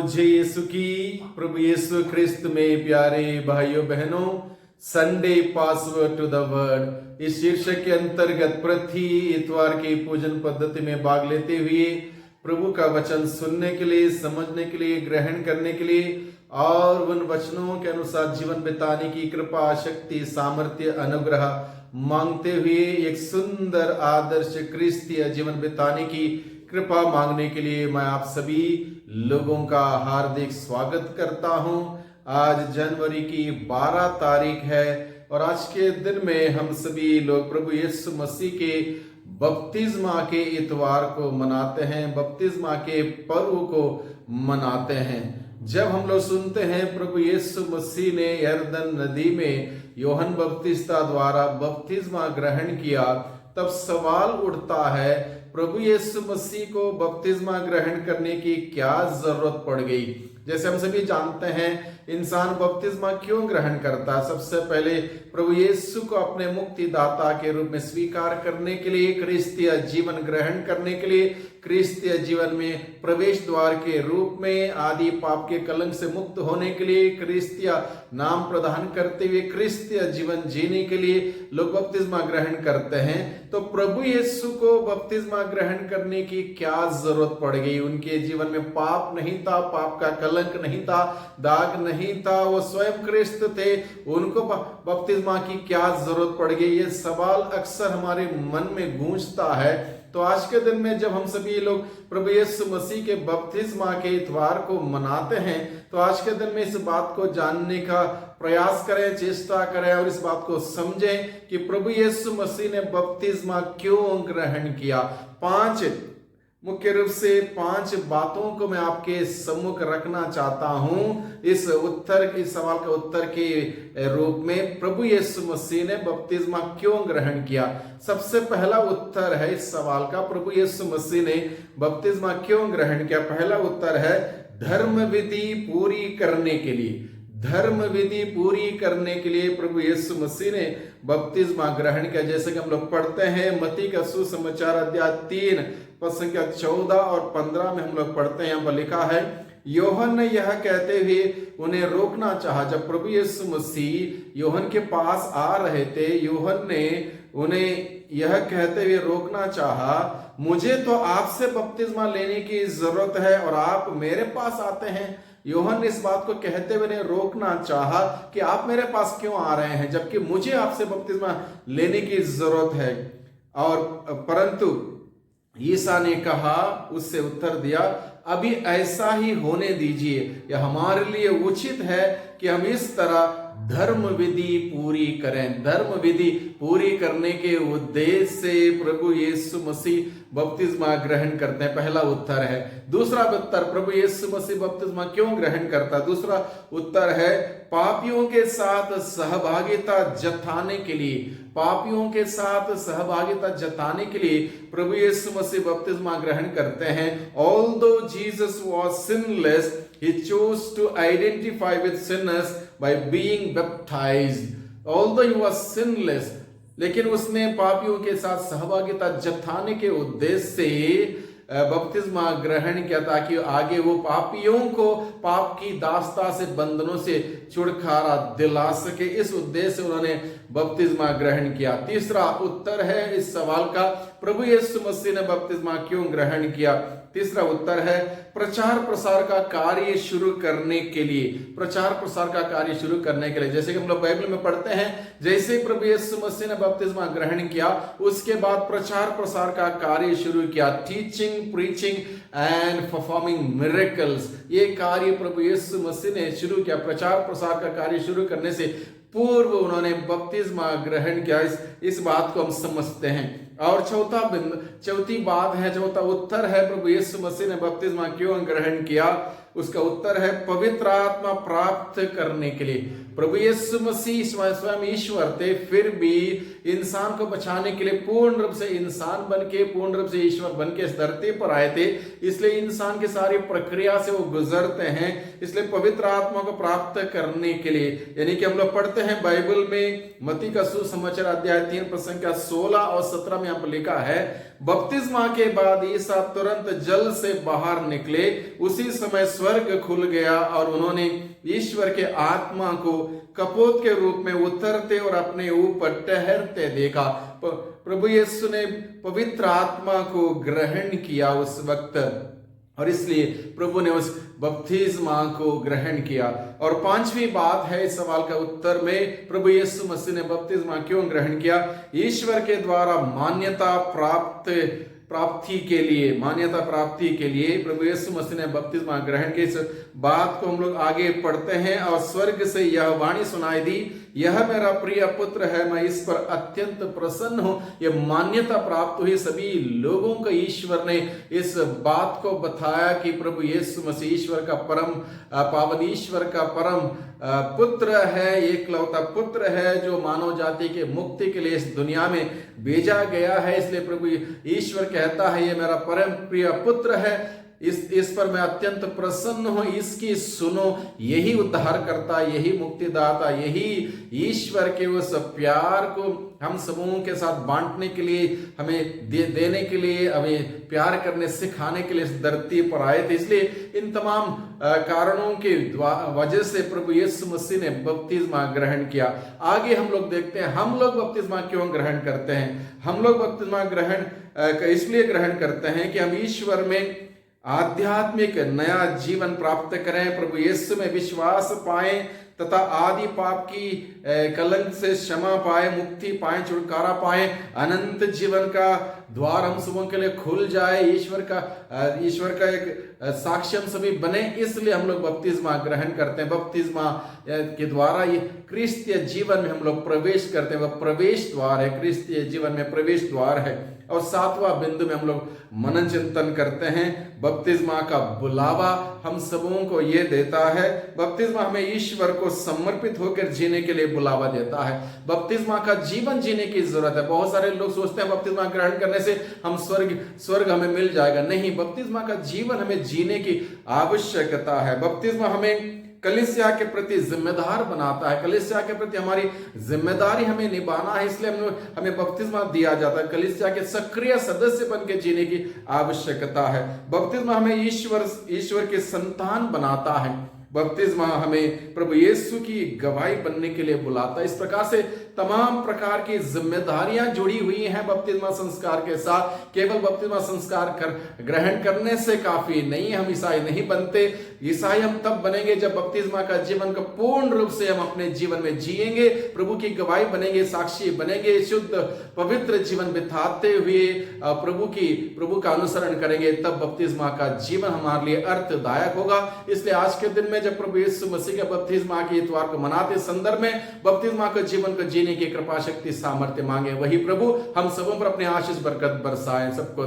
जय यीशु की। प्रभु यीशु ख्रिस्त में प्यारे भाइयों बहनों, Sunday password to the word इस शीर्षक के अंतर्गत प्रति इतवार की पूजन पद्धति में भाग लेते हुए प्रभु का वचन सुनने के लिए, समझने के लिए, ग्रहण करने के लिए और उन वचनों के अनुसार जीवन बिताने की कृपा, शक्ति, सामर्थ्य, अनुग्रह मांगते हुए एक सुंदर आदर्श क्रिस्तीय जीवन बिताने की कृपा मांगने के लिए मैं आप सभी लोगों का हार्दिक स्वागत करता हूं। आज जनवरी की 12 तारीख है और आज के दिन में हम सभी लोग प्रभु यीशु मसीह के बपतिस्मा के इतवार को मनाते हैं, बपतिस्मा के पर्व को मनाते हैं। जब हम लोग सुनते हैं प्रभु यीशु मसीह ने यरदन नदी में यूहन्ना बपतिस्ता द्वारा बपतिस्मा ग्रहण किया, तब सवाल उठता है प्रभु यीशु मसीह को बपतिस्मा ग्रहण करने की क्या जरूरत पड़ गई। जैसे हम सभी जानते हैं इंसान बपतिस्मा क्यों ग्रहण करता है। सबसे पहले प्रभु यीशु को अपने मुक्तिदाता के रूप में स्वीकार करने के लिए, क्रिस्तीय जीवन ग्रहण करने के लिए, क्रिस्तीय जीवन में प्रवेश द्वार के रूप में आदि पाप के कलंक से मुक्त होने के लिए, क्रिस्तीय नाम प्रदान करते हुए क्रिस्तीय जीवन जीने के लिए लोग बपतिस्मा ग्रहण करते हैं। तो प्रभु यीशु को बपतिस्मा ग्रहण करने की क्या जरूरत पड़ गई। उनके जीवन में पाप नहीं था, पाप का कलंक नहीं था, दाग नहीं था, वो स्वयं क्रिस्त थे, उनको बपतिस्मा की क्या जरूरत पड़ गई। ये सवाल अक्सर हमारे मन में गूंजता है। तो आज के दिन में जब हम सभी लोग प्रभु यीशु मसीह के बपतिस्मा के इतवार को मनाते हैं, तो आज के दिन में इस बात को जानने का प्रयास करें, चेष्टा करें और इस बात को समझें कि प्रभु यीशु मसीह ने बपतिस्मा क्यों ग्रहण किया। मुख्य रूप से 5 बातों को मैं आपके सम्मुख रखना चाहता हूं इस सवाल का उत्तर के रूप में। प्रभु यीशु मसीह ने बपतिस्मा क्यों ग्रहण किया। सबसे पहला उत्तर है इस सवाल का, प्रभु यीशु मसीह ने बपतिस्मा क्यों ग्रहण किया। पहला उत्तर है धर्म विधि पूरी करने के लिए। धर्म विधि पूरी करने के लिए प्रभु यीशु मसीह ने बपतिस्मा ग्रहण किया। जैसे कि हम लोग पढ़ते हैं मत्ती का सुसमाचार अध्याय 3 पद संख्या 14 और 15 में हम लोग पढ़ते हैं, यहाँ पर लिखा है, यूहन्ना ने यह कहते हुए उन्हें रोकना चाहा। जब प्रभु यीशु मसीह यूहन्ना के पास आ रहे थे, यूहन्ना ने उन्हें यह कहते हुए रोकना चाहा, मुझे तो आपसे बपतिस्मा लेने की जरूरत है और आप मेरे पास आते हैं। यूहन्ना ने इस बात को कहते हुए ने रोकना चाहा कि आप मेरे पास क्यों आ रहे हैं जबकि मुझे आपसे बपतिस्मा लेने की जरूरत है। और परंतु ईसा ने कहा, उससे उत्तर दिया, अभी ऐसा ही होने दीजिए। यह हमारे लिए उचित है कि हम इस तरह धर्म विधि पूरी करें। धर्म विधि पूरी करने के उद्देश्य से प्रभु यीशु मसीह बपतिस्मा ग्रहण करते हैं। पहला उत्तर है। दूसरा उत्तर, प्रभु यीशु मसीह बपतिस्मा क्यों ग्रहण करता। दूसरा उत्तर है पापियों के साथ सहभागिता जताने के लिए। पापियों के साथ सहभागिता जताने के लिए प्रभु यीशु मसीह बपतिस्मा ग्रहण करते हैं। Although Jesus was sinless, he chose to identify with sinners by being baptized. Although he was sinless, लेकिन उसने पापियों के साथ सहभागिता जताने के उद्देश्य से बपतिस्मा ग्रहण किया ताकि आगे वो पापियों को पाप की दास्ता से, बंधनों से छुटकारा दिला सके। इस उद्देश्य से उन्होंने बपतिस्मा ग्रहण किया। तीसरा उत्तर है इस सवाल का, प्रभु यीशु मसीह ने बपतिस्मा क्यों ग्रहण किया। तीसरा उत्तर है प्रचार प्रसार का कार्य शुरू करने के लिए। प्रचार प्रसार का कार्य शुरू करने के लिए, जैसे कि हम लोग बाइबल में पढ़ते हैं, जैसे प्रभु यीशु मसीह ने बपतिस्मा ग्रहण किया उसके बाद प्रचार प्रसार का कार्य शुरू किया। Teaching, preaching and performing miracles, ये कार्य प्रभु यीशु मसीह ने शुरू किया। प्रचार प्रसार का कार्य शुरू करने से पूर्व उन्होंने बपतिस्मा ग्रहण किया। इस बात को हम समझते हैं। और चौथी बात है, चौथा उत्तर है प्रभु यीशु मसीह ने बपतिस्मा क्यों ग्रहण किया। उसका उत्तर है पवित्र आत्मा प्राप्त करने के लिए। प्रभु यीशु मसीह स्वयं ईश्वर थे, फिर भी इंसान को बचाने के लिए पूर्ण रूप से इंसान बनके, पूर्ण रूप से ईश्वर बनके इस धरती पर आए थे। इसलिए इंसान की सारी प्रक्रिया से वो गुजरते हैं। इसलिए पवित्र आत्मा को प्राप्त करने के लिए, यानी कि हम लोग पढ़ते हैं बाइबल में मत्ती का सुसमाचार अध्याय 3 पद संख्या 16 और 17 में यहाँ पर लिखा है, बपतिस्मा के बाद ईसा तुरंत जल से बाहर निकले, उसी समय स्वर्ग खुल गया और उन्होंने ईश्वर के आत्मा को कपोत के रूप में उतरते और अपने ऊपर ठहरते देखा। प्रभु यीशु ने पवित्र आत्मा को ग्रहण किया उस वक्त, और इसलिए प्रभु ने उस बपतिस्मा को ग्रहण किया। और पांचवी बात है इस सवाल का उत्तर में, प्रभु यीशु मसीह ने बपतिस्मा क्यों ग्रहण किया? ईश्वर के द्वारा मान्यता प्राप्ति के लिए प्रभु यीशु मसीह ने बपतिस्मा ग्रहण की। इस बात को हम लोग आगे पढ़ते हैं। और स्वर्ग से यह वाणी सुनाई दी, यह मेरा प्रिय पुत्र है, मैं इस पर अत्यंत प्रसन्न हूं। यह मान्यता प्राप्त हुई सभी लोगों को। ईश्वर ने इस बात को बताया कि प्रभु यीशु मसीह ईश्वर का परम पावन, ईश्वर का परम पुत्र है, एकलौता पुत्र है, जो मानव जाति के मुक्ति के लिए इस दुनिया में भेजा गया है। इसलिए प्रभु ईश्वर कहता है, ये मेरा परम प्रिय पुत्र है, इस पर मैं अत्यंत प्रसन्न हूं, इसकी सुनो। यही उद्धार करता, यही मुक्तिदाता, यही ईश्वर के उस प्यार को हम समूहों के साथ बांटने के लिए, हमें देने के लिए, हमें प्यार करने सिखाने के लिए इस धरती पर आए थे। इसलिए इन तमाम कारणों की वजह से प्रभु यीशु मसीह ने बपतिस्मा ग्रहण किया। आगे हम लोग देखते हैं, हम लोग बपतिस्मा क्यों ग्रहण करते हैं? हम लोग बपतिस्मा इसलिए ग्रहण करते हैं कि हम ईश्वर में आध्यात्मिक नया जीवन प्राप्त करें, प्रभु यीशु में विश्वास पाएं तथा आदि पाप की कलंक से क्षमा पाए, मुक्ति पाए, छुटकारा पाए, अनंत जीवन का द्वार हम सबों के लिए खुल जाए, ईश्वर का एक साक्षी हम सभी बने। इसलिए हम लोग बपतिस्मा ग्रहण करते हैं। बपतिस्मा के द्वारा ये क्रिस्तीय जीवन में हम लोग प्रवेश करते हैं, वह प्रवेश द्वार है, क्रिस्तीय जीवन में प्रवेश द्वार है। और सातवां बिंदु में हम लोग मनन चिंतन करते हैं। बपतिस्मा का बुलावा हम सबों को ये देता है। बपतिस्मा हमें ईश्वर को समर्पित होकर जीने के लिए बुलावा देता है। बपतिस्मा का जीवन जीने की जरूरत है। बहुत सारे लोग सोचते हैं बपतिस्मा ग्रहण करने से हम स्वर्ग हमें मिल जाएगा। नहीं, बपतिस्मा का जीवन हमें जीने की आवश्यकता है। बपतिस्मा हमें कलीसिया के प्रति जिम्मेदार बनाता है। कलीसिया के प्रति हमारी जिम्मेदारी हमें निभाना है, इसलिए हमें बपतिस्मा दिया जाता है। कलीसिया के सक्रिय सदस्य बन के जीने की आवश्यकता है। बपतिस्मा हमें ईश्वर के संतान बनाता है। बपतिस्मा हमें प्रभु यीशु की गवाही बनने के लिए बुलाता है। इस प्रकार से तमाम प्रकार की जिम्मेदारियां जुड़ी हुई हैं बपतिस्मा संस्कार के साथ। केवल बपतिस्मा संस्कार ग्रहण करने से काफी नहीं, हम ईसाई नहीं बनते। ईसाई हम तब बनेंगे जब बपतिस्मा का जीवन को पूर्ण रूप से हम अपने जीवन में जिएंगे, प्रभु की गवाही बनेंगे, साक्षी बनेंगे, शुद्ध पवित्र जीवन बिताते हुए प्रभु का अनुसरण करेंगे। तब बपतिस्मा का जीवन हमारे लिए अर्थदायक होगा। इसलिए आज के दिन में जब प्रभु यीशु मसीह के बपतिस्मा के इतवार को मनाते संदर्भ में बपतिस्मा के जीवन को जीने की कृपा शक्ति सामर्थ्य मांगे। वही प्रभु हम सबों पर अपने आशीष बरकत बरसाए। सबको